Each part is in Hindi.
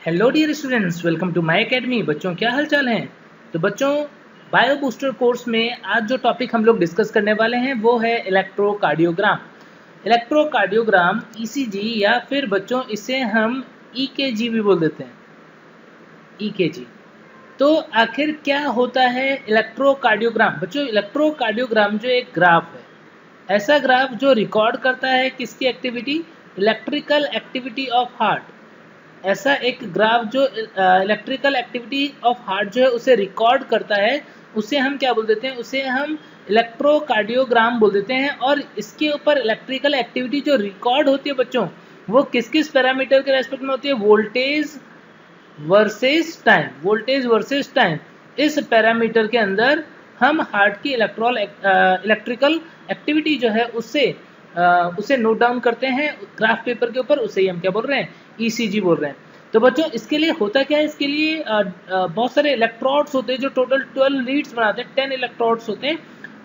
Hello dear students, welcome to my academy. बच्चों क्या हाल चाल हैं। तो बच्चों बायो बूस्टर कोर्स में आज जो टॉपिक हम लोग डिस्कस करने वाले हैं वो है इलेक्ट्रोकार्डियोग्राम। इलेक्ट्रोकार्डियोग्राम ईसीजी या फिर बच्चों इसे हम ईकेजी भी बोल देते हैं, ईकेजी। तो आखिर क्या होता है इलेक्ट्रोकार्डियोग्राम। बच्चों इलेक्ट्रोकार्डियोग्राम जो एक ग्राफ है, ऐसा ग्राफ जो रिकॉर्ड करता है किसकी activity, electrical activity of heart. ऐसा एक ग्राफ जो इलेक्ट्रिकल एक्टिविटी ऑफ हार्ट जो है उसे रिकॉर्ड करता है, उसे हम क्या बोल देते हैं, उसे हम इलेक्ट्रोकार्डियोग्राम बोल देते हैं। और इसके ऊपर इलेक्ट्रिकल एक्टिविटी जो रिकॉर्ड होती है बच्चों, वो किस किस पैरामीटर के रेस्पेक्ट में होती है, voltage versus time. Voltage versus time, इस पैरामीटर के अंदर हम हार्ट की इलेक्ट्रिकल एक्टिविटी जो है उसे नोट डाउन करते हैं ग्राफ पेपर के ऊपर। उसे ही हम क्या बोल रहे हैं, ईसीजी बोल रहे हैं। तो बच्चों इसके लिए होता क्या है, इसके लिए बहुत सारे इलेक्ट्रोड्स होते हैं जो टोटल 12 लीड्स बनाते हैं, 10 इलेक्ट्रोड्स होते हैं।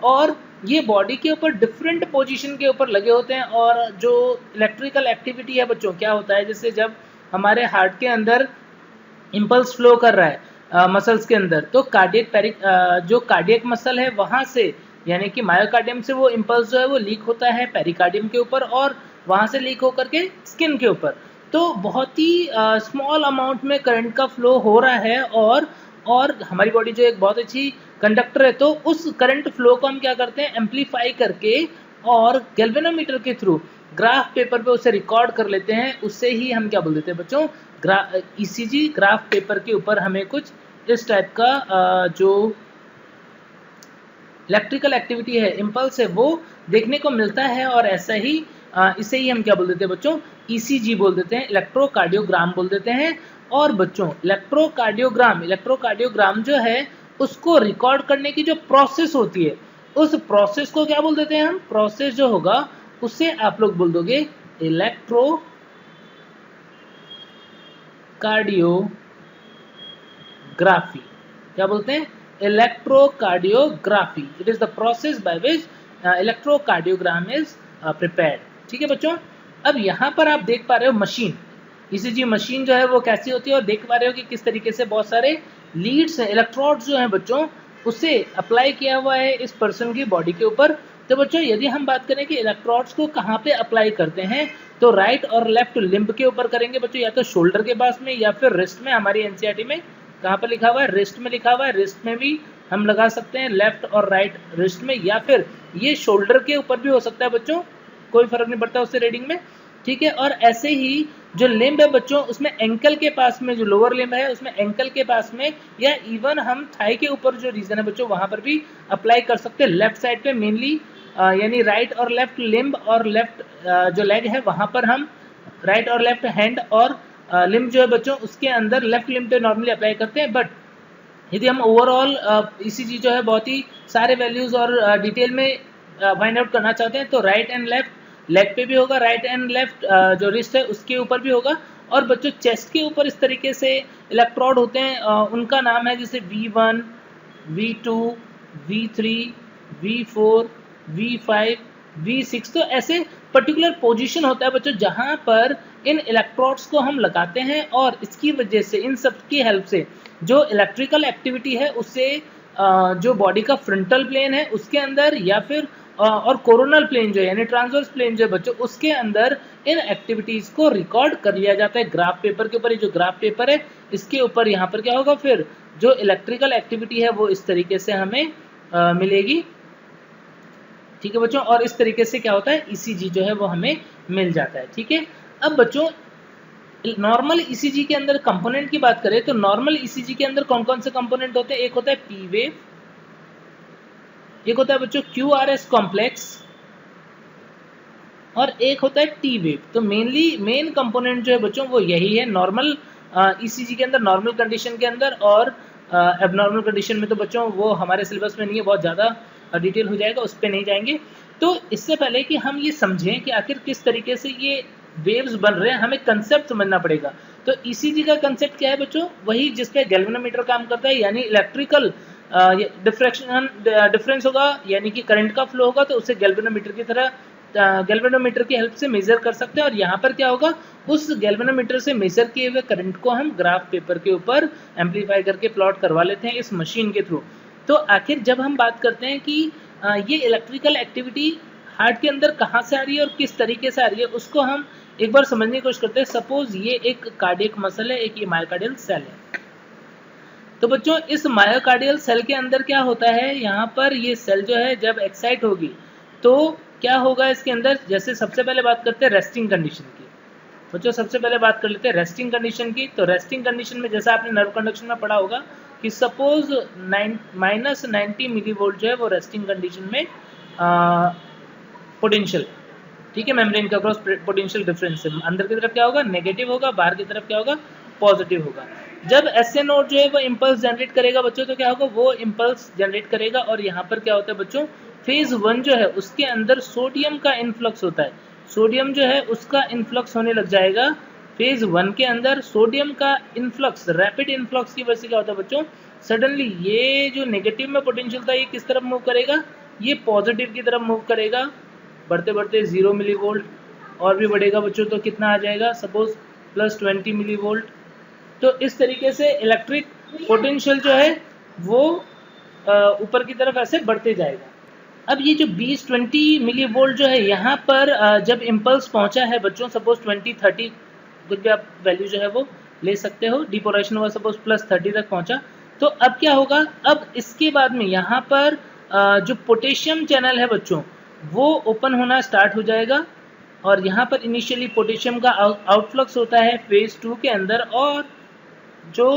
और ये बॉडी के ऊपर डिफरेंट पोजीशन के ऊपर लगे होते हैं। और जो इलेक्ट्रिकल एक्टिविटी है बच्चों, क्या होता है, जैसे जब हमारे हार्ट के अंदर इम्पल्स फ्लो कर रहा है मसल्स के अंदर, तो जो कार्डियक मसल है वहाँ से, यानी कि मायोकार्डियम से वो इम्पल्स जो है वो लीक होता है पेरिकार्डियम के ऊपर, और वहाँ से लीक होकर के स्किन के ऊपर। तो बहुत ही स्मॉल अमाउंट में करंट का फ्लो हो रहा है। और हमारी बॉडी जो एक बहुत अच्छी कंडक्टर है, तो उस करंट फ्लो को हम क्या करते हैं, एम्पलीफाई करके और गैल्वेनोमीटर के थ्रू ग्राफ पेपर पे उसे रिकॉर्ड कर लेते हैं। उससे ही हम क्या बोल देते हैं बच्चों, ईसीजी ग्राफ पेपर के ऊपर हमें कुछ इस टाइप का जो इलेक्ट्रिकल एक्टिविटी है, इम्पल्स है, वो देखने को मिलता है। और ऐसा ही इसे ही हम क्या बोल देते हैं बच्चों, ईसीजी बोल देते हैं, इलेक्ट्रोकार्डियोग्राम बोल देते हैं। और बच्चों इलेक्ट्रोकार्डियोग्राम जो है उसको रिकॉर्ड करने की जो प्रोसेस होती है, उस प्रोसेस को क्या बोल देते हैं हम, प्रोसेस जो होगा उसे आप लोग बोल दोगे इलेक्ट्रोकार्डियोग्राफी। क्या बोलते हैं, electrocardiography. It is the process by which electrocardiogram is prepared. ठीक है बच्चों। अब यहाँ पर आप देख पा रहे हो मशीन, ईसीजी मशीन जो है वो कैसी होती है, और देख पा रहे हो कि किस तरीके से बहुत सारे लीड्स हैं, इलेक्ट्रोड्स जो हैं बच्चों, उसे अप्लाई किया हुआ है इस पर्सन की बॉडी के ऊपर। तो बच्चों यदि हम बात करें कि इलेक्ट्रोड्स को कहाँ पे अप्लाई करते हैं, तो राइट और लेफ्ट लिम्ब के ऊपर करेंगे बच्चों, या तो शोल्डर के पास में या फिर रिस्ट में। हमारी एनसीईआरटी में कहाँ पर लिखा हुआ है, रिस्ट में लिखा हुआ है। रिस्ट में भी हम लगा सकते हैं, लेफ्ट और राइट रिस्ट में, या फिर ये शोल्डर के ऊपर भी हो सकता है बच्चों, कोई फर्क नहीं पड़ता उससे रीडिंग में। ठीक है। और ऐसे ही जो लिम्ब है बच्चों, उसमें एंकल के पास में, जो लोअर लिम्ब है उसमें एंकल के पास में, या इवन हम थाई के ऊपर जो रीजन है बच्चों, वहां पर भी अप्लाई कर सकते हैं। लेफ्ट साइड पे मेनली, यानी राइट और लेफ्ट लिम्ब और लेफ्ट जो लेग है वहां पर हम राइट और लेफ्ट हैंड और लिम्ब जो है बच्चों, उसके अंदर लेफ्ट लिम्ब पे नॉर्मली अप्लाई करते हैं। बट यदि हम ओवरऑल ईसीजी जो है बहुत ही सारे वैल्यूज और डिटेल में फाइंड आउट करना चाहते हैं, तो राइट एंड लेफ्ट लेग पे भी होगा, राइट एंड लेफ्ट जो रिस्ट है उसके ऊपर भी होगा। और बच्चों चेस्ट के ऊपर इस तरीके से इलेक्ट्रोड होते हैं, उनका नाम है जैसे V1, V2, V3, V4, V5, V6। तो ऐसे पर्टिकुलर पोजीशन होता है बच्चों जहां पर इन इलेक्ट्रोड्स को हम लगाते हैं, और इसकी वजह से, इन सब की हेल्प से जो इलेक्ट्रिकल एक्टिविटी है उससे जो बॉडी का फ्रंटल प्लेन है उसके अंदर, या फिर और कोरोनल प्लेन जो है यानी ट्रांसवर्स प्लेन जो है बच्चों, उसके अंदर इन एक्टिविटीज को रिकॉर्ड कर लिया जाता है ग्राफ पेपर के ऊपर। ये जो ग्राफ पेपर है इसके ऊपर यहाँ पर क्या होगा, फिर जो इलेक्ट्रिकल एक्टिविटी है वो इस तरीके से हमें मिलेगी। ठीक है बच्चों। और इस तरीके से क्या होता है, ईसीजी जो है वो हमें मिल जाता है। ठीक है। अब बच्चों नॉर्मल ईसीजी के अंदर कंपोनेंट की बात करें, तो नॉर्मल ईसीजी के अंदर कौन कौन से कंपोनेंट होते हैं, एक होता है पी वेव, एक होता है बच्चों क्यूआरएस कॉम्प्लेक्स, और एक होता है टी वेव। तो मेन कंपोनेंट जो है बच्चों वो यही है नॉर्मल ईसीजी के अंदर, नॉर्मल कंडीशन के अंदर। और एबनॉर्मल कंडीशन में तो बच्चों वो हमारे सिलेबस में नहीं है, बहुत ज़्यादा डिटेल हो जाएगा, उस पर नहीं जाएंगे। तो इससे पहले कि हम ये समझें कि आखिर किस तरीके से ये वेव्स बन रहे हैं, हमें कंसेप्ट समझना पड़ेगा। तो ईसीजी का कंसेप्ट क्या है बच्चों, वही जिस पे गैल्वेनोमीटर काम करता है, यानी इलेक्ट्रिकल डिफरेंस होगा, यानी कि करंट का फ्लो होगा तो उसे गैल्वेनोमीटर की तरह गैल्वेनोमीटर की हेल्प से मेजर कर सकते हैं। और यहाँ पर क्या होगा, उस गैल्वेनोमीटर से मेजर किए हुए करंट को हम ग्राफ पेपर के ऊपर एम्पलीफाई करके प्लॉट करवा लेते हैं इस मशीन के थ्रू। तो आखिर जब हम बात करते हैं कि ये इलेक्ट्रिकल एक्टिविटी हार्ट के अंदर कहाँ से आ रही है और किस तरीके से आ रही है, उसको हम एक बार समझने की कोशिश करते हैं। सपोज ये एक कार्डियक मसल है, एक ये मायोकार्डियल सेल है। तो बच्चों इस मायोकार्डियल सेल के अंदर क्या होता है, यहाँ पर ये सेल जो है जब एक्साइट होगी तो क्या होगा इसके अंदर। जैसे सबसे पहले बात करते हैं रेस्टिंग कंडीशन की। बच्चों सबसे पहले बात कर लेते हैं रेस्टिंग कंडीशन की। तो रेस्टिंग कंडीशन में जैसा आपने नर्व कंडक्शन में पढ़ा होगा कि सपोज -90 मिलीवोल्ट जो है वो रेस्टिंग कंडीशन में पोटेंशियल, ठीक है, मेम्ब्रेन का क्रॉस पोटेंशियल डिफरेंस है। अंदर की तरफ क्या होगा, नेगेटिव होगा, बाहर की तरफ क्या होगा, पॉजिटिव होगा। जब एसए नोड जो है वो इम्पल्स जनरेट करेगा बच्चों, तो क्या होगा, वो इम्पल्स जनरेट करेगा। और यहाँ पर क्या होता है बच्चों, फेज 1 जो है उसके अंदर सोडियम का इन्फ्लक्स होता है। सोडियम जो है उसका इन्फ्लक्स होने लग जाएगा। फेज 1 के अंदर सोडियम का इन्फ्लक्स, रैपिड इन्फ्लक्स की वजह से क्या होता है बच्चों, सडनली ये जो नेगेटिव में पोटेंशियल था ये किस तरफ मूव करेगा, ये पॉजिटिव की तरफ मूव करेगा। बढ़ते बढ़ते 0 मिलीवोल्ट, और भी बढ़ेगा बच्चों तो कितना आ जाएगा, सपोज +20 मिलीवोल्ट। तो इस तरीके से इलेक्ट्रिक पोटेंशियल जो है वो ऊपर की तरफ ऐसे बढ़ते जाएगा। अब ये जो 20-20 मिलीवोल्ट जो है यहाँ पर जब इम्पल्स पहुंचा है बच्चों, सपोज 20-30 कुछ भी आप वैल्यू जो है वो ले सकते हो, डिपोरेशन हुआ सपोज +30 तक पहुंचा। तो अब क्या होगा, अब इसके बाद में यहाँ पर जो पोटेशियम चैनल है बच्चों वो ओपन होना स्टार्ट हो जाएगा। और यहाँ पर इनिशियली पोटेशियम का आउटफ्लक्स होता है फेज 2 के अंदर, और जो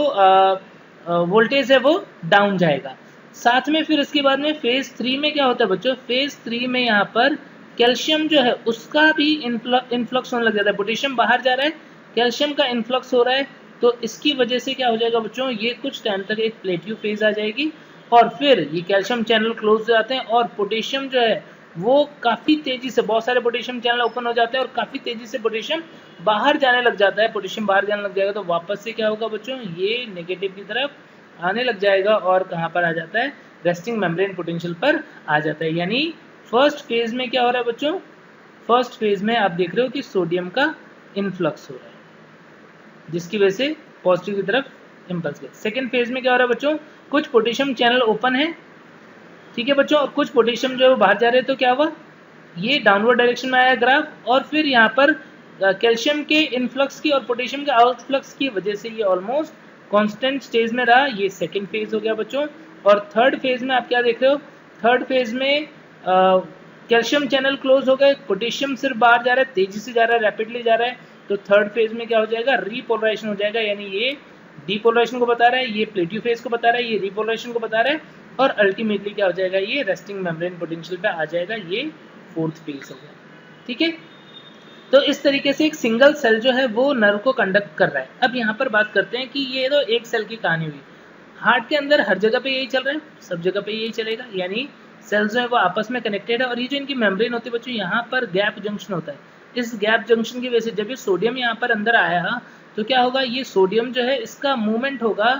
वोल्टेज है वो डाउन जाएगा। साथ में फिर इसके बाद में फेज 3 में क्या होता है बच्चों, फेज 3 में यहाँ पर कैल्शियम जो है उसका भी इन्फ्लक्स होने लग जाता है। पोटेशियम बाहर जा रहा है, कैल्शियम का इन्फ्लक्स हो रहा है, तो इसकी वजह से क्या हो जाएगा बच्चों, ये कुछ टाइम तक एक प्लेट्यू फेज आ जाएगी। और फिर ये कैल्शियम चैनल क्लोज हो जाते हैं और पोटेशियम जो है वो काफ़ी तेज़ी से, बहुत सारे पोटेशियम चैनल ओपन हो जाते हैं और काफ़ी तेज़ी से पोटेशियम बाहर जाने लग जाता है। पोटेशियम बाहर जाने लग जाएगा तो वापस से क्या होगा बच्चों, ये नेगेटिव की तरफ आने लग जाएगा और कहाँ पर आ जाता है, रेस्टिंग मेम्ब्रेन पोटेंशियल पर आ जाता है। यानी फर्स्ट फेज में क्या हो रहा है बच्चों, फर्स्ट फेज में आप देख रहे हो कि सोडियम का इन्फ्लक्स हो रहा है जिसकी वजह से पॉजिटिव की तरफ इम्पल्स गया। सेकेंड फेज में क्या हो रहा है बच्चों, कुछ पोटेशियम चैनल ओपन है, ठीक है बच्चों, और कुछ पोटेशियम जो है वो बाहर जा रहे हैं। तो क्या हुआ, ये डाउनवर्ड डायरेक्शन में आया ग्राफ, और फिर यहाँ पर कैल्शियम के इनफ्लक्स की और पोटेशियम के आउटफ्लक्स की वजह से ये ऑलमोस्ट कांस्टेंट स्टेज में रहा। ये सेकंड फेज हो गया बच्चों। और थर्ड फेज में आप क्या देख रहे हो, थर्ड फेज में कैल्शियम चैनल क्लोज हो गए, पोटेशियम सिर्फ बाहर जा रहा है, तेजी से जा रहा है, रैपिडली जा रहा है। तो थर्ड फेज में क्या हो जाएगा, रीपोलराइजेशन हो जाएगा। यानी ये डीपोलराइजेशन को बता रहा है, ये प्लेट्यू फेज को बता रहा है, ये रीपोलराइजेशन को बता रहा है, और अल्टीमेटली क्या हो जाएगा, ये रेस्टिंग मेम्ब्रेन पोटेंशियल पे आ जाएगा। ये फोर्थ फेज हो गया, ठीक है। तो इस तरीके से एक सिंगल सेल जो है वो नर्व को कंडक्ट कर रहा है। अब यहाँ पर बात करते हैं कि ये तो एक सेल की कहानी हुई, हार्ट के अंदर हर जगह पे यही चल रहा है, सब जगह पे यही चलेगा। यानी सेल्स जो है वो आपस में कनेक्टेड है। और ये जो इनकी मेम्ब्रेन होती है बच्चों, यहाँ पर गैप जंक्शन होता है। इस गैप जंक्शन की वजह से जब ये सोडियम यहाँ पर अंदर आया तो क्या होगा, ये सोडियम जो है इसका मूवमेंट होगा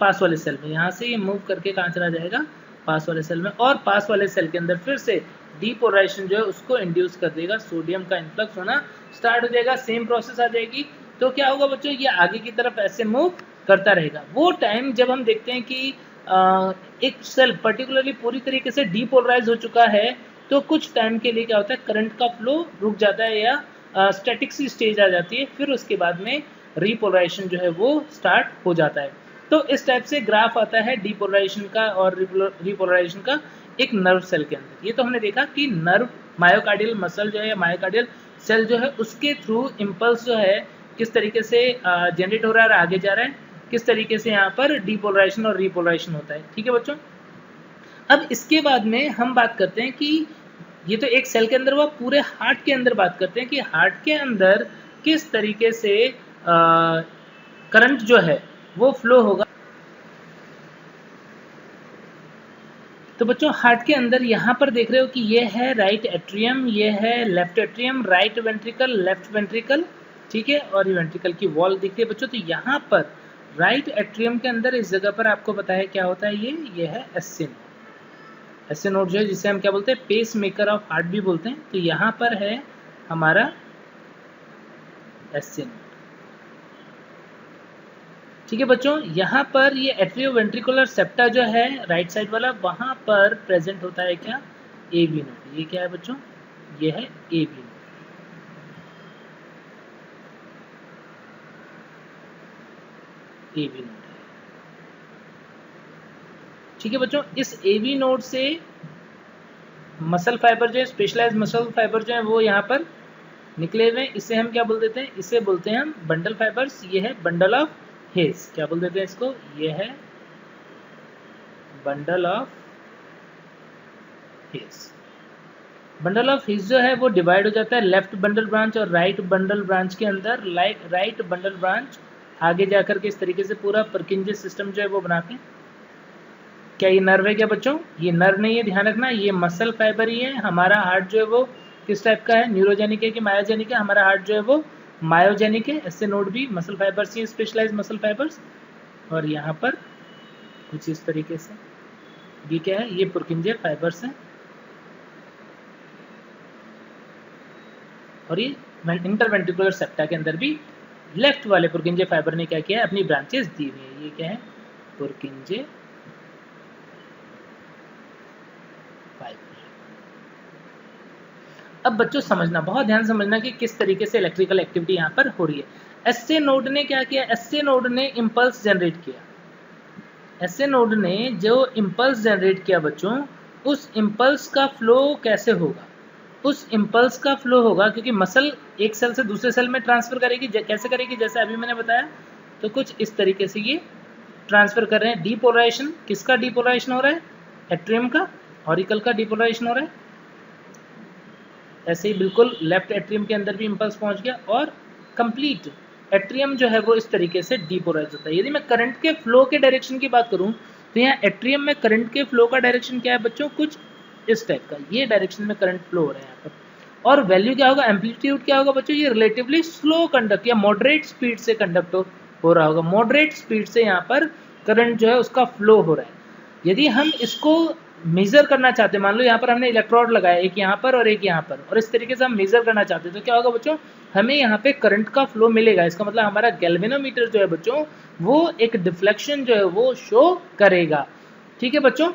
पास वाले सेल में, यहाँ से ये मूव करके कहाँ चला जाएगा, पास वाले सेल में, और पास वाले सेल के अंदर फिर से डीपोलराइजेशन जो है उसको इंड्यूस कर देगा, सोडियम का इन्फ्लक्स होना स्टार्ट हो जाएगा, सेम प्रोसेस आ जाएगी। तो क्या होगा बच्चों, ये आगे की तरफ ऐसे मूव करता रहेगा। वो टाइम जब हम देखते हैं कि एक सेल पर्टिकुलरली पूरी तरीके से डीपोलराइज हो चुका है, तो कुछ टाइम के लिए क्या होता है, करंट का फ्लो रुक जाता है या स्टैटिक सी स्टेज आ जाती है, फिर उसके बाद में रीपोलराइजेशन जो है वो स्टार्ट हो जाता है। तो इस टाइप से ग्राफ आता है डीपोलराइजेशन का और रीपोलराइजेशन का एक नर्व सेल के अंदर। ये तो हमने देखा कि नर्व मायोकार्डियल मसल जो है या मायोकार्डियल सेल जो है उसके थ्रू इम्पल्स जो है किस तरीके से जनरेट हो रहा है और आगे जा रहा है, किस तरीके से यहाँ पर डीपोलराइजेशन और रीपोलराइजेशन होता है, ठीक है बच्चों। अब इसके बाद में हम बात करते हैं कि ये तो एक सेल के अंदर हुआ, पूरे हार्ट के अंदर बात करते हैं कि हार्ट के अंदर किस तरीके से करंट जो है वो फ्लो होगा। तो बच्चों हार्ट के अंदर यहाँ पर देख रहे हो कि ये है राइट एट्रियम, ये है left atrium, right ventricle, left ventricle, ठीक है, और ये वेंट्रिकल की वॉल दिख रही है बच्चों। तो यहाँ पर राइट एट्रियम के अंदर इस जगह पर आपको पता है क्या होता है, ये है एसए नोड, ऐसे नोड जो है जिसे हम क्या बोलते हैं, पेस मेकर ऑफ हार्ट भी बोलते हैं। तो यहाँ पर है हमारा एसए नोड। ठीक है बच्चों, यहाँ पर ये एट्रियोवेंट्रिकुलर सेप्टा जो है राइट साइड वाला, वहाँ पर प्रेजेंट होता है क्या, एवी नोड। ये क्या है बच्चों, ये है एवी नोड। एवी नोड है। ठीक है बच्चों, इस एवी नोड से मसल फाइबर जो है, स्पेशलाइज्ड मसल फाइबर जो है वो यहाँ पर निकले हुए हैं। इसे हम क्या बोल देते हैं, इसे बोलते हैं हम बंडल फाइबर्स। ये है बंडल ऑफ हेज, क्या बोल देते हैं इसको, ये है bundle of hedge. Bundle of hedge जो है वो डिवाइड हो जाता है लेफ्ट बंडल ब्रांच और राइट बंडल ब्रांच के अंदर। राइट बंडल ब्रांच आगे जाकर के इस तरीके से पूरा परकिंजे सिस्टम जो है वो बनाते हैं। क्या ये नर्व है क्या बच्चों, ये नर्व नहीं है, ध्यान रखना, ये मसल फाइबर ही है। हमारा हार्ट जो है वो किस टाइप का है, न्यूरोजेनिक है कि मायोजेनिक है, हमारा हार्ट जो है वो मायोजेनिक है। ऐसे नोड भी मसल फाइबर्स ही, स्पेशलाइज्ड मसल फाइबर्स। और यहाँ पर कुछ इस तरीके से ये क्या है, ये पुरकिंजे फाइबर्स हैं। और ये इंटरवेंट्रिकुलर सेप्टा के अंदर भी लेफ्ट वाले पुरकिंजे फाइबर ने क्या किया है, अपनी ब्रांचेस दी हुई है। ये क्या है, पुरकिंजे फाइबर। अब बच्चों समझना, बहुत ध्यान समझना कि किस तरीके से इलेक्ट्रिकल एक्टिविटी यहाँ पर हो रही है। एसए नोड ने क्या किया, एसए नोड ने इंपल्स जनरेट किया। एसए नोड ने जो इंपल्स जनरेट किया बच्चों, उस इंपल्स का फ्लो कैसे होगा, उस इंपल्स का फ्लो होगा, क्योंकि मसल एक सेल से दूसरे सेल में ट्रांसफर करेगी। कैसे करेगी, जैसे अभी मैंने बताया, तो कुछ इस तरीके से ये ट्रांसफर कर रहे हैं। डीपोलराइजेशन, किसका डीपोलराइजेशन हो रहा है, एट्रियम का, ऑरिकल का डीपोलराइजेशन हो रहा है। ऐसे ही बिल्कुल लेफ्ट एट्रियम के अंदर भी इंपल्स पहुंच गया और कंप्लीट एट्रियम जो है वो इस तरीके से डीपोलराइज होता है। यदि मैं करंट के फ्लो के डायरेक्शन की बात करूं तो यहाँ एट्रियम में करंट के फ्लो का डायरेक्शन क्या है बच्चों, कुछ इस टाइप का, ये डायरेक्शन में करंट फ्लो हो रहा है यहाँ पर। और वैल्यू क्या होगा, एम्पलीट्यूड क्या होगा बच्चों, ये रिलेटिवली स्लो कंडक्ट या मॉडरेट स्पीड से कंडक्ट हो रहा होगा। मॉडरेट स्पीड से यहाँ पर करंट जो है उसका फ्लो हो रहा है। यदि हम इसको मेजर करना चाहते हैं, मान लो यहाँ पर हमने इलेक्ट्रोड लगाया, एक यहाँ पर और एक यहाँ पर, और इस तरीके से हम मेजर करना चाहते हैं, तो क्या होगा बच्चों, हमें यहाँ पे करंट का फ्लो मिलेगा। इसका मतलब हमारा गैल्वेनोमीटर जो है बच्चों वो एक डिफ्लेक्शन जो है वो शो करेगा। ठीक है बच्चों,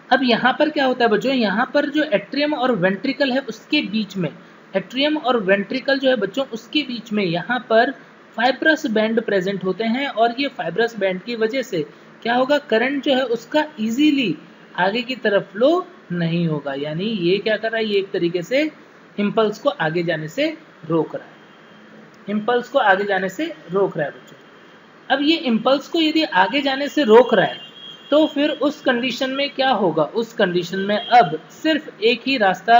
अब यहाँ पर क्या होता है बच्चों, यहाँ पर जो एट्रियम और वेंट्रिकल है उसके बीच में, एट्रियम और वेंट्रिकल जो है बच्चों उसके बीच में यहाँ पर फाइब्रस बैंड प्रेजेंट होते हैं। और ये फाइब्रस बैंड की वजह से क्या होगा, करंट जो है उसका इजीली आगे की तरफ फ्लो नहीं होगा। यानी ये क्या कर रहा है, ये एक तरीके से इम्पल्स को आगे जाने से रोक रहा है, इम्पल्स को आगे जाने से रोक रहा है बच्चों। अब ये इम्पल्स को यदि आगे जाने से रोक रहा है तो फिर उस कंडीशन में क्या होगा, उस कंडीशन में अब सिर्फ एक ही रास्ता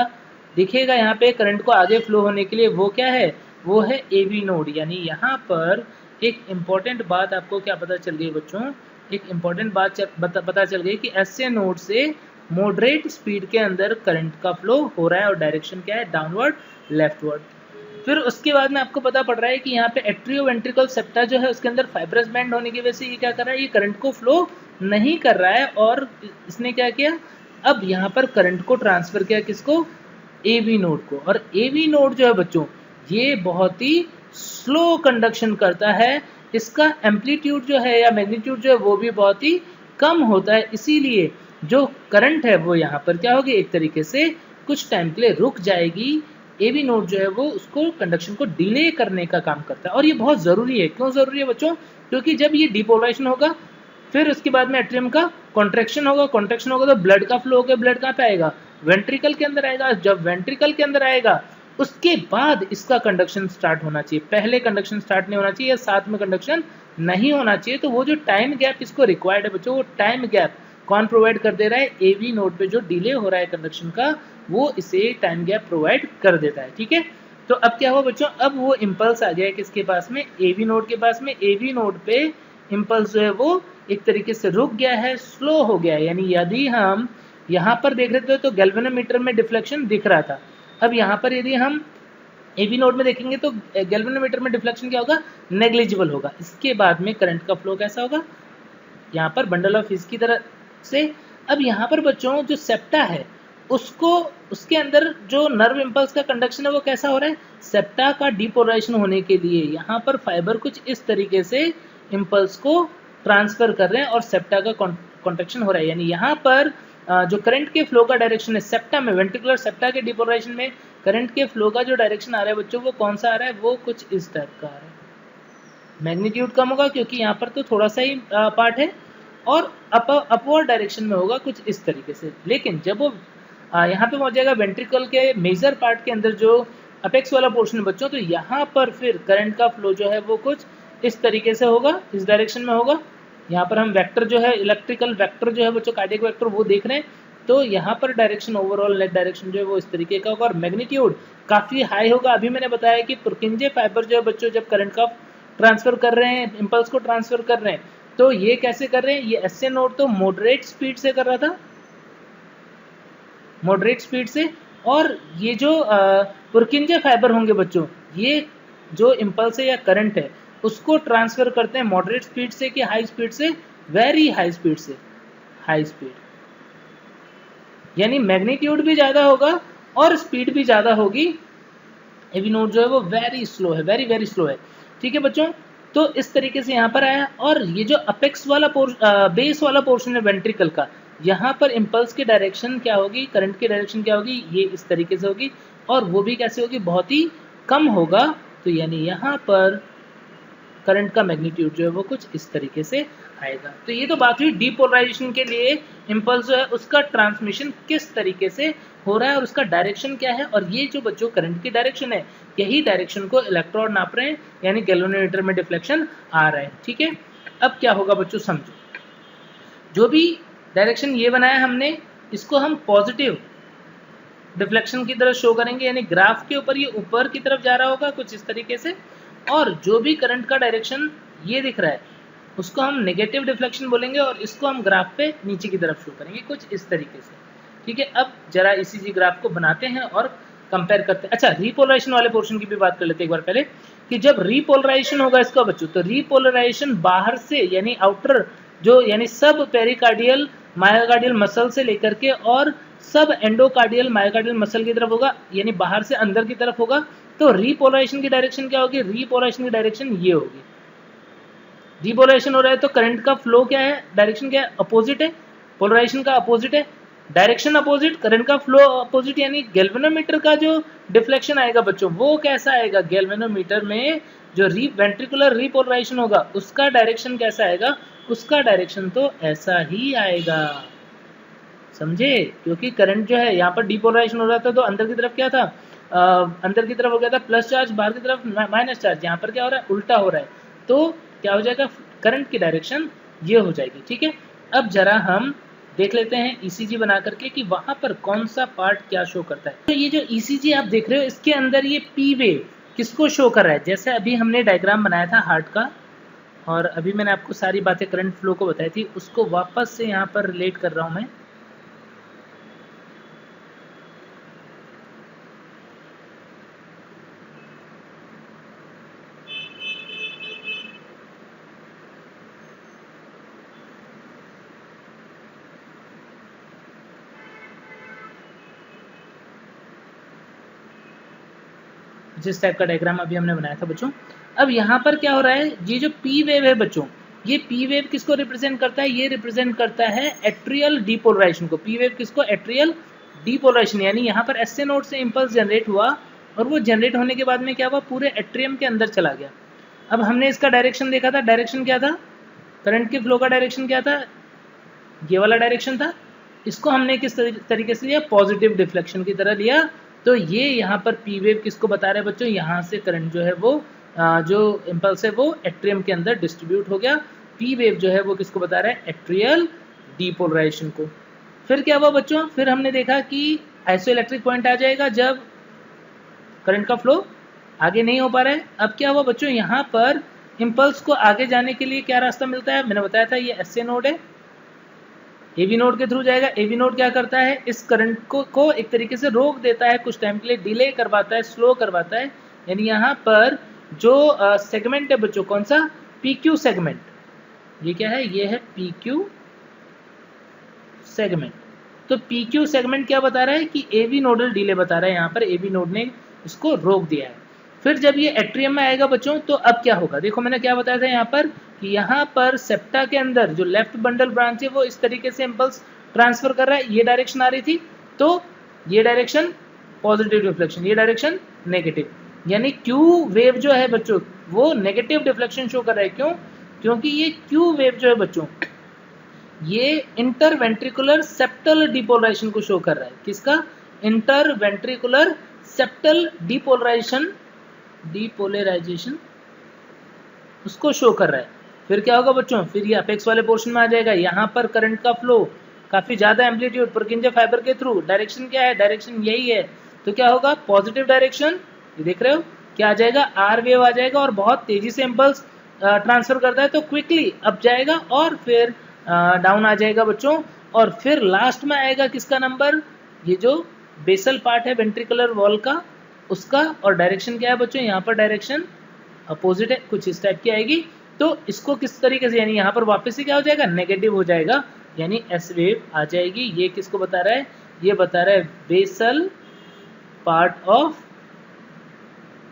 दिखेगा यहाँ पे करंट को आगे फ्लो होने के लिए। वो क्या है, वो है एवी नोड। यानी यहाँ पर एक इम्पॉर्टेंट बात आपको क्या पता चल गई बच्चों, एक इम्पॉर्टेंट बात पता चल गई कि एसए नोड से मॉडरेट स्पीड के अंदर करंट का फ्लो हो रहा है और डायरेक्शन क्या है, डाउनवर्ड लेफ्टवर्ड। फिर उसके बाद में आपको पता पड़ रहा है कि यहाँ पे एट्रियोवेंट्रिकल सेप्टा जो है उसके अंदर फाइब्रस बैंड होने की वजह से ये क्या कर रहा है, ये करंट को फ्लो नहीं कर रहा है। और इसने क्या किया, अब यहाँ पर करंट को ट्रांसफर किया किसको, एवी नोड को। और एवी नोड जो है बच्चों ये बहुत ही स्लो कंडक्शन करता है, इसका एम्पलीट्यूड जो है या मैग्नीट्यूड जो है वो भी बहुत ही कम होता है। इसीलिए जो करंट है वो यहाँ पर क्या होगी, एक तरीके से कुछ टाइम के लिए रुक जाएगी। एवी नोड जो है वो उसको कंडक्शन को डिले करने का काम करता है। और ये बहुत ज़रूरी है। क्यों ज़रूरी है बच्चों, क्योंकि जब ये डिपोलराइजेशन होगा फिर उसके बाद में एट्रियम का कॉन्ट्रैक्शन होगा, कॉन्ट्रैक्शन होगा तो ब्लड का फ्लो होगा, ब्लड कहाँ पे आएगा, वेंट्रिकल के अंदर आएगा। जब वेंट्रिकल के अंदर आएगा उसके बाद इसका कंडक्शन स्टार्ट होना चाहिए, पहले कंडक्शन स्टार्ट नहीं होना चाहिए या साथ में कंडक्शन नहीं होना चाहिए। तो वो जो टाइम गैप इसको रिक्वायर्ड है बच्चों, वो टाइम गैप कौन प्रोवाइड कर दे रहा है, एवी नोड पे जो डिले हो रहा है कंडक्शन का वो इसे टाइम गैप प्रोवाइड कर देता है। ठीक है, तो अब क्या हुआ बच्चों, अब वो इम्पल्स आ गया किसके पास में, एवी नोड के पास में। एवी नोड पे इम्पल्स जो है वो एक तरीके से रुक गया है, स्लो हो गया है। यानी यदि हम यहाँ पर देख रहे थे तो गैल्वेनोमीटर में डिफ्लेक्शन दिख रहा था, अब यहाँ पर यदि हम एवी नोड में देखेंगे तो गैल्वेनोमीटर में डिफ्लेक्शन क्या होगा, नेग्लिजिबल होगा। इसके बाद में करंट का फ्लो कैसा होगा, यहाँ पर बंडल ऑफ हिज की तरह से अब यहाँ पर बच्चों जो सेप्टा है उसको, उसके अंदर जो नर्व इम्पल्स का कंडक्शन है वो कैसा हो रहा है, सेप्टा का डीपोलराइजेशन होने के लिए यहाँ पर फाइबर कुछ इस तरीके से इम्पल्स को ट्रांसफर कर रहे हैं और सेप्टा का कॉन्ट्रैक्शन हो रहा है। यानी यहाँ पर जो करंट के फ्लो का डायरेक्शन है सेप्टा में, वेंट्रिकुलर सेप्टा के डीपोलराइजेशन में करंट के फ्लो का जो डायरेक्शन आ रहा है बच्चों वो कौन सा आ रहा है, वो कुछ इस टाइप का आ रहा है। मैग्नीट्यूड कम होगा क्योंकि यहाँ पर तो थोड़ा सा ही पार्ट है, और अपवर्ड डायरेक्शन में होगा कुछ इस तरीके से। लेकिन जब वो यहाँ पे पहुँच जाएगा वेंट्रिकल के मेजर पार्ट के अंदर जो अपेक्स वाला पोर्शन है बच्चों, तो यहाँ पर फिर करंट का फ्लो जो है वो कुछ इस तरीके से होगा, इस डायरेक्शन में होगा। यहाँ पर हम वेक्टर जो है, इलेक्ट्रिकल वेक्टर जो है बच्चों, कार्डियक वेक्टर वो देख रहे हैं, तो यहाँ पर डायरेक्शन, ओवरऑल नेट डायरेक्शन जो है वो इस तरीके का होगा और मैग्नीट्यूड काफ़ी हाई होगा। अभी मैंने बताया कि पुरकिंजे फाइबर जो है बच्चों जब करंट का ट्रांसफर कर रहे हैं, इम्पल्स को ट्रांसफर कर रहे हैं, तो ये कैसे कर रहे हैं, ये एसए नोड तो मॉडरेट स्पीड से कर रहा था, मॉडरेट स्पीड से, और ये जो पुरकिंजे फाइबर होंगे बच्चों, ये जो इम्पल्स है या करंट है उसको ट्रांसफर करते हैं मॉडरेट स्पीड से कि हाई स्पीड से, वेरी हाई स्पीड से, हाई स्पीड। यानी मैग्नीट्यूड भी ज़्यादा होगा और स्पीड भी ज़्यादा होगी। एवी नोड जो है वो वेरी स्लो है, वेरी वेरी स्लो है। ठीक है बच्चों, तो इस तरीके से यहाँ पर आया। और ये जो अपेक्स वाला बेस वाला पोर्शन है वेंट्रिकल का, यहाँ पर इम्पल्स की डायरेक्शन क्या होगी, करंट की डायरेक्शन क्या होगी, ये इस तरीके से होगी, और वो भी कैसे होगी, बहुत ही कम होगा। तो यानी यहाँ पर करंट का मैग्नीट्यूड जो है वो कुछ इस तरीके से आएगा। तो ये तो बात हुई डीपोलराइजेशन के लिए इम्पल्स जो है उसका ट्रांसमिशन किस तरीके से हो रहा है और उसका डायरेक्शन क्या है। और ये जो बच्चों करंट की डायरेक्शन है, यही डायरेक्शन को इलेक्ट्रोड नाप रहे हैं, यानी गैल्वेनोमीटर में डिफ्लेक्शन आ रहा है। ठीक है, अब क्या होगा बच्चों, समझो। जो भी डायरेक्शन ये बनाया हमने, इसको हम पॉजिटिव डिफ्लेक्शन की तरफ शो करेंगे, यानी ग्राफ के ऊपर ये ऊपर की तरफ जा रहा होगा कुछ इस तरीके से, और जो भी करंट का डायरेक्शन ये दिख रहा है उसको हम नेगेटिव डिफ्लेक्शन बोलेंगे, और इसको हम ग्राफ पे नीचे की तरफ शो करेंगे कुछ इस तरीके से। ठीक है, अब जरा ईसीजी ग्राफ को बनाते हैं और कंपेयर करते हैं। अच्छा, रीपोलराइजेशन वाले पोर्शन की भी बात कर लेते हैं एक बार पहले, कि जब रीपोलराइजेशन होगा इसका बच्चों, तो रीपोलराइजेशन बाहर से यानी आउटर जो, यानी सब पेरिकार्डियल मायोकार्डियल मसल से लेकर के और सब एंडोकार्डियल मायोकार्डियल मसल की तरफ होगा, यानी बाहर से अंदर की तरफ होगा। तो रीपोलराइजेशन की डायरेक्शन क्या होगी, रीपोलराइजेशन की डायरेक्शन ये होगी। रीपोलराइजेशन हो रहा है तो करंट का फ्लो क्या है, डायरेक्शन क्या है, अपोजिट है, पोलराइजेशन का अपोजिट है, डायरेक्शन अपोजिट, करंट का फ्लो अपोजिट। यानी गैल्वेनोमीटर का जो डिफ्लेक्शन आएगा बच्चों वो कैसा आएगा, गैल्वेनोमीटर में जो वेंट्रिकुलर रीपोलराइजेशन होगा उसका डायरेक्शन कैसा आएगा, उसका डायरेक्शन तो ऐसा ही आएगा, समझे। क्योंकि करंट जो है यहाँ पर डीपोलराइजेशन हो रहा था तो अंदर की तरफ क्या था, अंदर की तरफ हो गया था प्लस चार्ज, बाहर की तरफ माइनस चार्ज। यहाँ पर क्या हो रहा है, उल्टा हो रहा है, तो क्या हो जाएगा, करंट की डायरेक्शन ये हो जाएगी। ठीक है, अब जरा हम देख लेते हैं ईसीजी बना करके कि वहां पर कौन सा पार्ट क्या शो करता है। तो ये जो ईसीजी आप देख रहे हो इसके अंदर ये पी वेव किसको शो कर रहा है, जैसे अभी हमने डायग्राम बनाया था हार्ट का, और अभी मैंने आपको सारी बातें करंट फ्लो को बताई थी, उसको वापस से यहाँ पर रिलेट कर रहा हूँ मैं। जिस टाइप का डायग्राम अभी हमने बनाया था बच्चों। अब यहाँ पर क्या हो रहा है, ये जो पी वेव है बच्चों, ये पी वेव किसको रिप्रेजेंट करता है, ये रिप्रेजेंट करता है एट्रियल डीपोलराइजेशन को। पी वेव किसको, एट्रियल डीपोलराइजेशन। यानी यहाँ पर एसए नोड से इंपल्स जनरेट हुआ और वो जनरेट होने के बाद में क्या हुआ, पूरे एट्रियम के अंदर चला गया। अब हमने इसका डायरेक्शन देखा था, डायरेक्शन क्या था, करंट के फ्लो का डायरेक्शन क्या था, ये वाला डायरेक्शन था। इसको हमने किस तरीके से लिया, पॉजिटिव डिफ्लेक्शन की तरह लिया। तो ये यहाँ पर पी वेव किसको बता रहे हैं बच्चों, यहाँ से करंट जो है वो जो इम्पल्स है वो एट्रियम के अंदर डिस्ट्रीब्यूट हो गया। पी वेव जो है वो किसको बता रहा है, एट्रियल डीपोलराइजेशन को। फिर क्या हुआ बच्चों, फिर हमने देखा कि आइसोइलेक्ट्रिक पॉइंट आ जाएगा जब करंट का फ्लो आगे नहीं हो पा रहा है। अब क्या हुआ बच्चों, यहाँ पर इम्पल्स को आगे जाने के लिए क्या रास्ता मिलता है, मैंने बताया था ये एसए नोड है, एवी नोड के थ्रू जाएगा। एवी नोड क्या करता है, इस करंट को एक तरीके से रोक देता है, कुछ टाइम के लिए डिले करवाता है, स्लो करवाता है। यानी यहाँ पर जो सेगमेंट है बच्चों, कौन सा, पीक्यू सेगमेंट, ये क्या है, ये है पीक्यू सेगमेंट। तो पी क्यू सेगमेंट क्या बता रहा है कि ए बी नोडल डिले बता रहा है, यहाँ पर ए बी नोड ने इसको रोक दिया है। फिर जब ये एट्रियम में आएगा बच्चों तो अब क्या होगा, देखो मैंने क्या बताया था यहाँ पर कि यहाँ पर सेप्टा के अंदर जो लेफ्ट बंडल ब्रांच है वो इस तरीके से इम्पल्स ट्रांसफर कर रहा है, ये डायरेक्शन आ रही थी, तो ये डायरेक्शन पॉजिटिव डिफ्लेक्शन, ये डायरेक्शन नेगेटिव, यानी क्यू वेव जो है बच्चों वो नेगेटिव डिफ्लेक्शन शो कर रहा है। क्यों? क्योंकि ये क्यू वेव जो है बच्चों ये इंटरवेंट्रिकुलर सेप्टल डिपोलराइजेशन को शो कर रहा है। किसका? इंटरवेंट्रिकुलर सेप्टल डिपोलराइजेशन उसको शो कर रहा है। फिर क्या होगा बच्चों, फिर ये अपेक्स वाले पोर्शन में आ जाएगा, यहाँ पर करंट का फ्लो काफी ज्यादा एम्पलीट्यूड पुरकिंजे फाइबर के थ्रू, डायरेक्शन क्या है, डायरेक्शन यही है, तो क्या होगा पॉजिटिव डायरेक्शन, ये देख रहे हो क्या आ जाएगा, आर वेव आ जाएगा और बहुत तेजी से इम्पल्स ट्रांसफर करता है तो क्विकली अप जाएगा और फिर डाउन आ जाएगा बच्चों। और फिर लास्ट में आएगा किसका नंबर, ये जो बेसल पार्ट है वेंट्रिकुलर वॉल का उसका, और डायरेक्शन क्या है बच्चों, यहाँ पर डायरेक्शन अपोजिट है, कुछ इस टाइप की आएगी। तो इसको किस तरीके से, यानी यहाँ पर वापस से क्या हो जाएगा, नेगेटिव हो जाएगा, यानी एस वेव आ जाएगी। ये किसको बता रहा है, ये बता रहा है basal part of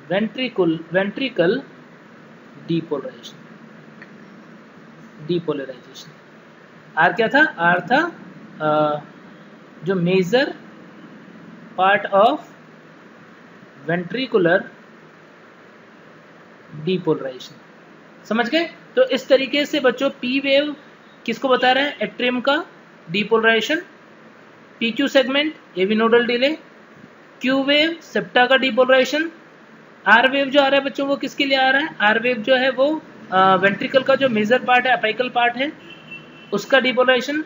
ventricle depolarization. R क्या था, आर था जो major part of ventricular depolarization, समझ गए। तो इस तरीके से बच्चों पी वेव किसको बता रहा है, एट्रियम का depolarization, P Q segment AV nodal delay, Q wave septa का डिपोलराइजेशन, आर वेव जो आ रहा है बच्चों वो किसके लिए आ रहा है, आर वेव जो है वो वेंट्रिकल का जो मेजर पार्ट है, अपाइकल पार्ट है उसका डिपोलराइजेशन।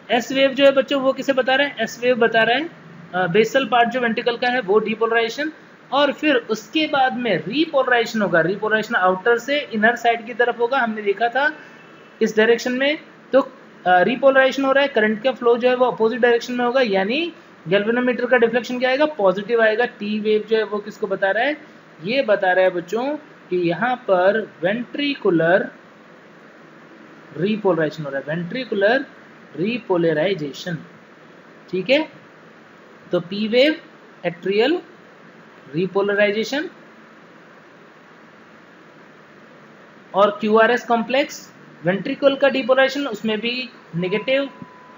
एस वेव जो है बच्चों वो किसे बता रहा है, एस वेव बता रहा है बेसल पार्ट जो वेंट्रिकल का है वो डिपोलराइजेशन। और फिर उसके बाद में रीपोलराइजेशन होगा, रीपोलराइजेशन आउटर से इनर साइड की तरफ होगा, हमने देखा था इस डायरेक्शन में। तो रीपोलराइजेशन हो रहा है, करंट का फ्लो जो है वो अपोजिट डायरेक्शन में होगा, यानी गैल्वेनोमीटर का डिफ्लेक्शन क्या आएगा, पॉजिटिव आएगा। टी वेव जो है वो किसको बता रहा है, ये बता रहा है बच्चों कि यहाँ पर वेंट्रिकुलर रीपोलराइजेशन हो रहा है, वेंट्रिकुलर रीपोलराइजेशन, ठीक है। तो पी वेव एट्रियल रीपोलराइजेशन और क्यूआरएस कॉम्प्लेक्स वेंट्रिकल का डिपोलराइजेशन, उसमें भी नेगेटिव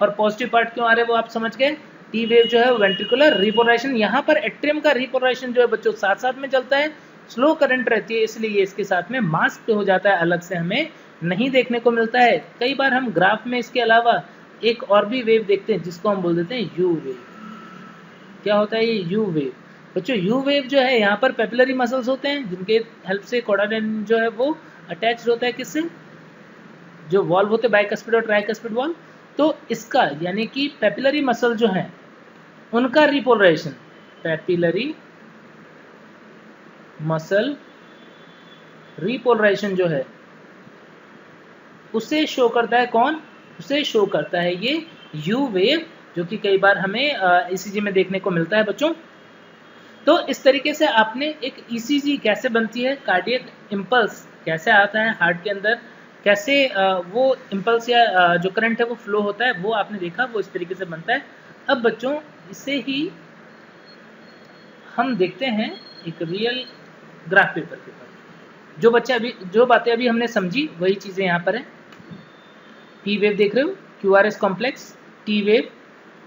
और पॉजिटिव पार्ट क्यों आ रहे हैं वो आप समझ गए। टी वेव जो है वेंट्रिकुलर रीपोलराइजेशन, यहाँ पर एट्रियम का रीपोलराइजेशन जो है बच्चों साथ साथ में चलता है, स्लो करंट रहती है इसलिए इसके साथ में मास्क हो जाता है, अलग से हमें नहीं देखने को मिलता है। कई बार हम ग्राफ में इसके अलावा एक और भी वेव देखते हैं जिसको हम बोल देते हैं यू वेव। क्या होता है ये यू वेव बच्चों, यू वेव जो है यहाँ पर पेपिलरी मसल्स होते हैं जिनके हेल्प से कोडाडेंड्रन जो है वो अटैच होता है किससे, जो वॉल्व होते हैं बाइकस्पिड और ट्राइकस्पिड वॉल्व। तो इसका यानी कि पेपिलरी मसल जो है उनका रिपोलराइजेशन, पेपिलरी मसल रिपोलराइजेशन जो है उसे शो करता है कौन, उसे शो करता है ये यू वेव, जो कि कई बार हमें ईसीजी में देखने को मिलता है बच्चों। तो इस तरीके से आपने एक ईसीजी कैसे बनती है, कार्डियक इम्पल्स कैसे आता है हार्ट के अंदर, कैसे वो इम्पल्स या जो करंट है वो फ्लो होता है, वो आपने देखा, वो इस तरीके से बनता है। अब बच्चों इसे ही हम देखते हैं एक रियल ग्राफ पेपर के ऊपर। जो बातें अभी हमने समझी वही चीज़ें यहाँ पर है। पी वेव देख रहे हो, QRS complex, T wave,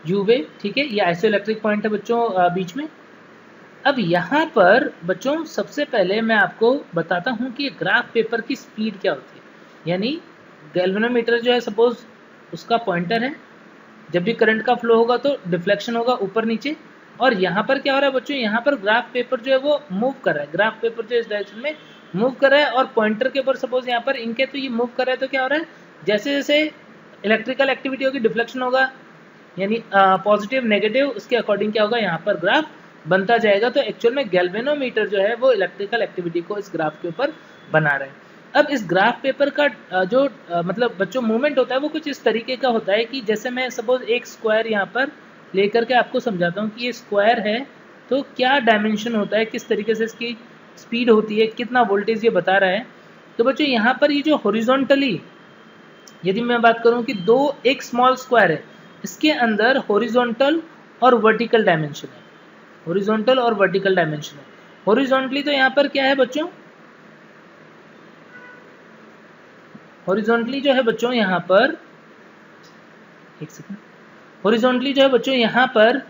you wave, ठीक है, ये आइसोइलेक्ट्रिक पॉइंट है बच्चों बीच में। अब यहाँ पर बच्चों सबसे पहले मैं आपको बताता हूँ कि ग्राफ पेपर की स्पीड क्या होती है। यानी गैल्वेनोमीटर जो है सपोज उसका पॉइंटर है, जब भी करंट का फ्लो होगा तो डिफ्लेक्शन होगा ऊपर नीचे, और यहाँ पर क्या हो रहा है बच्चों, यहाँ पर ग्राफ पेपर जो है वो मूव कर रहा है, ग्राफ पेपर जो इस डायरेक्शन में मूव कर रहा है और पॉइंटर के ऊपर सपोज यहाँ पर इंक है तो ये मूव कर रहा है। तो क्या हो रहा है, जैसे जैसे इलेक्ट्रिकल एक्टिविटी होगी डिफ्लेक्शन होगा, यानी पॉजिटिव नेगेटिव, उसके अकॉर्डिंग क्या होगा यहाँ पर ग्राफ बनता जाएगा। तो एक्चुअल में गैल्वेनोमीटर जो है वो इलेक्ट्रिकल एक्टिविटी को इस ग्राफ के ऊपर बना रहा है। अब इस ग्राफ पेपर का जो मतलब बच्चों मूवमेंट होता है वो कुछ इस तरीके का होता है कि जैसे मैं सपोज एक स्क्वायर यहाँ पर लेकर के आपको समझाता हूँ कि ये स्क्वायर है तो क्या डायमेंशन होता है, किस तरीके से इसकी स्पीड होती है, कितना वोल्टेज ये बता रहा है। तो बच्चों यहाँ पर ये जो हॉरिजॉन्टली यदि मैं बात करूँ कि एक स्मॉल स्क्वायर है इसके अंदर हॉरिजॉन्टल और वर्टिकल डायमेंशन है, हॉरिजॉन्टल और वर्टिकल डायमेंशन है। हॉरिजॉन्टली तो यहाँ पर क्या है बच्चों, हॉरिजॉन्टली जो है बच्चों यहाँ पर, एक सेकंड, हॉरिजॉन्टली जो है बच्चों यहाँ पर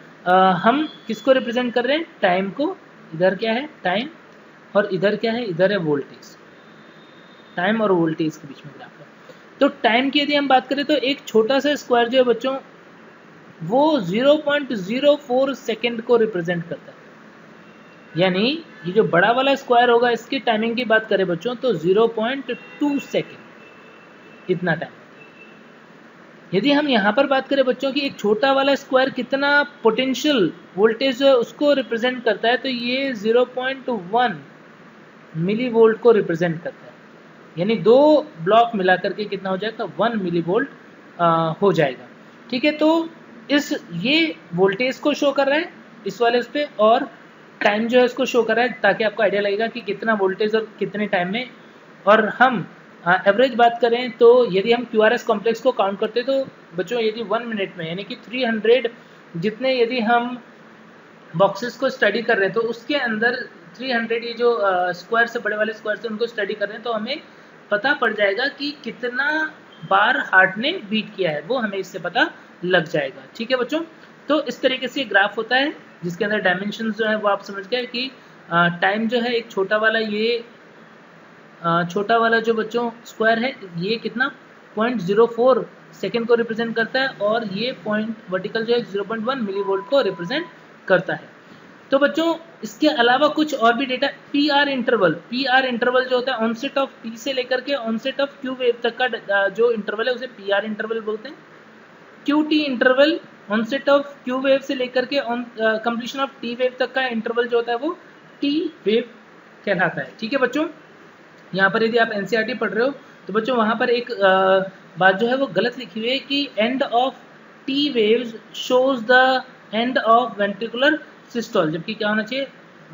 हम किसको रिप्रेजेंट कर रहे हैं, टाइम को। इधर क्या है, टाइम, और इधर क्या है, इधर है वोल्टेज। टाइम और वोल्टेज के बीच में ग्राफ है। तो टाइम की यदि हम बात करें तो एक छोटा सा स्क्वायर जो है बच्चों वो 0.04 सेकेंड को रिप्रेजेंट करता है, यानी ये जो बड़ा वाला स्क्वायर होगा इसकी टाइमिंग की बात करें बच्चों तो 0.2 सेकेंड, इतना टाइम। यदि हम यहाँ पर बात करें बच्चों की एक छोटा वाला स्क्वायर कितना पोटेंशियल वोल्टेज जो है उसको रिप्रेजेंट करता है, तो ये 0.1 मिली वोल्ट को रिप्रेजेंट करता है, यानी दो ब्लॉक मिला करके कितना हो जाएगा, 1 मिली वोल्ट हो जाएगा। ठीक है, तो इस ये वोल्टेज को शो कर रहा है इस वाले उस पे, और टाइम जो है इसको शो कर रहा है, ताकि आपको आइडिया लगेगा कि कितना वोल्टेज और कितने टाइम में। और हम एवरेज बात करें तो यदि हम QRS कॉम्प्लेक्स को काउंट करते तो बच्चों यदि 1 मिनट में यानी कि 300 जितने यदि हम बॉक्सेस को स्टडी कर रहे हैं तो उसके अंदर 300 ये जो स्क्वायर से बड़े वाले स्क्वायर से उनको स्टडी कर रहे हैं, तो हमें पता पड़ जाएगा कि कितना बार हार्ट ने बीट किया है, वो हमें इससे पता लग जाएगा। ठीक है बच्चों, तो इस तरीके से ग्राफ होता है जिसके अंदर डायमेंशंस जो है वो आप समझ गए कि टाइम जो है एक छोटा वाला, ये छोटा वाला जो बच्चों स्क्वायर है ये कितना 0.04 सेकेंड को रिप्रेजेंट करता है, और ये पॉइंट वर्टिकल जो है 0.1 मिली वोल्ट को रिप्रेजेंट करता है। तो बच्चों इसके अलावा कुछ और भी data, PR interval, PR interval जो होता है ऑनसेट ऑफ T से लेकर के ऑनसेट ऑफ Q वेव तक का जो इंटरवल है उसे PR इंटरवल बोलते हैं। QT interval onset of Q wave से लेकर के कंप्लीशन ऑफ T वेव तक का इंटरवल जो होता है वो T वेव कहलाता है। ठीक है बच्चों, यहाँ पर यदि आप NCERT पढ़ रहे हो तो बच्चों वहाँ पर एक बात जो है वो गलत लिखी हुई है कि end of T waves shows the end of ventricular systole, जबकि क्या होना चाहिए,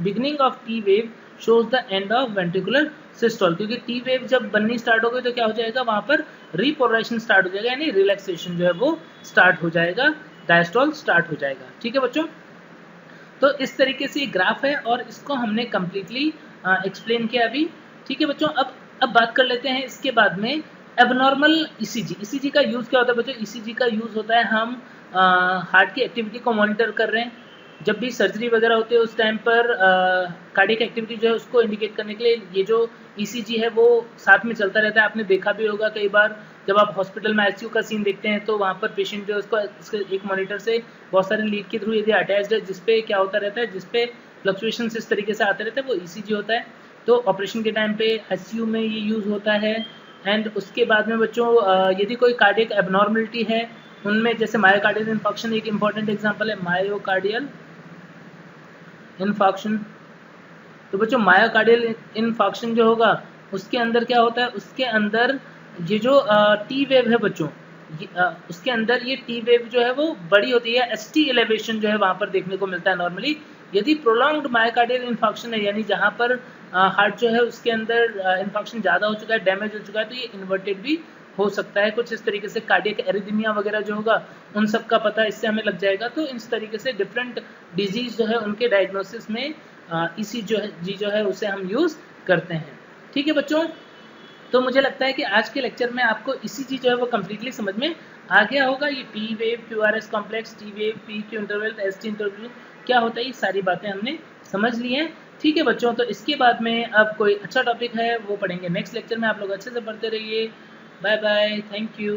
beginning of T wave shows the end of ventricular systole, क्योंकि T वेव जब बननी स्टार्ट हो गई तो क्या हो जाएगा, वहाँ पर रिपोलराइजेशन स्टार्ट हो जाएगा, यानी रिलैक्सेशन जो है वो स्टार्ट हो जाएगा, डायस्टोल स्टार्ट हो जाएगा। ठीक है बच्चों, तो इस तरीके से ये ग्राफ है और इसको हमने कम्प्लीटली एक्सप्लेन किया अभी। ठीक है बच्चों, अब बात कर लेते हैं इसके बाद में एबनॉर्मल ECG। ECG का यूज़ क्या होता है बच्चों, ECG का यूज़ होता है हम हार्ट की एक्टिविटी को मॉनिटर कर रहे हैं, जब भी सर्जरी वगैरह होती है उस टाइम पर कार्डियक एक्टिविटी जो है उसको इंडिकेट करने के लिए ये जो ECG है वो साथ में चलता रहता है। आपने देखा भी होगा कई बार जब आप हॉस्पिटल में ICU का सीन देखते हैं तो वहाँ पर पेशेंट जो है उसको एक मॉनिटर से बहुत सारे लीड के थ्रू यदि अटैच्ड है, जिसपे क्या होता रहता है, जिसपे फ्लक्चुएशंस इस तरीके से आते रहते हैं, वो ECG होता है। तो ऑपरेशन के टाइम पे ICU में ये यूज़ होता है। एंड उसके बाद में बच्चों यदि कोई कार्डियक एबनॉर्मलिटी है उनमें, जैसे मायोकार्डियल इन्फॉक्शन एक इंपॉर्टेंट एग्जांपल है, मायोकार्डियल इन्फॉक्शन। तो बच्चों मायोकार्डियल इन्फॉक्शन जो होगा उसके अंदर क्या होता है, उसके अंदर ये जो T वेव है बच्चों, उसके अंदर ये T वेव जो है वो बड़ी होती है, ST एलिवेशन जो है वहाँ पर देखने को मिलता है नॉर्मली। यदि प्रोलॉन्ग्ड मायोकार्डियल इन्फॉक्शन है, यानी जहाँ पर हार्ट जो है उसके अंदर इन्फॉक्शन ज़्यादा हो चुका है, डैमेज हो चुका है, तो ये इन्वर्टेड भी हो सकता है। कुछ इस तरीके से कार्डियक एरिथमिया वगैरह जो होगा उन सब का पता इससे हमें लग जाएगा। तो इस तरीके से डिफरेंट डिजीज़ जो है उनके डायग्नोसिस में ECG जो है उसे हम यूज़ करते हैं। ठीक है बच्चों, तो मुझे लगता है कि आज के लेक्चर में आपको ECG जो है वो कम्प्लीटली समझ में आ गया होगा। ये T wave, QRS complex, T wave, PQ interval, ST interval क्या होता है, ये सारी बातें हमने समझ ली हैं। ठीक है बच्चों, तो इसके बाद में अब कोई अच्छा टॉपिक है वो पढ़ेंगे नेक्स्ट लेक्चर में। आप लोग अच्छे से पढ़ते रहिए। Bye bye, thank you.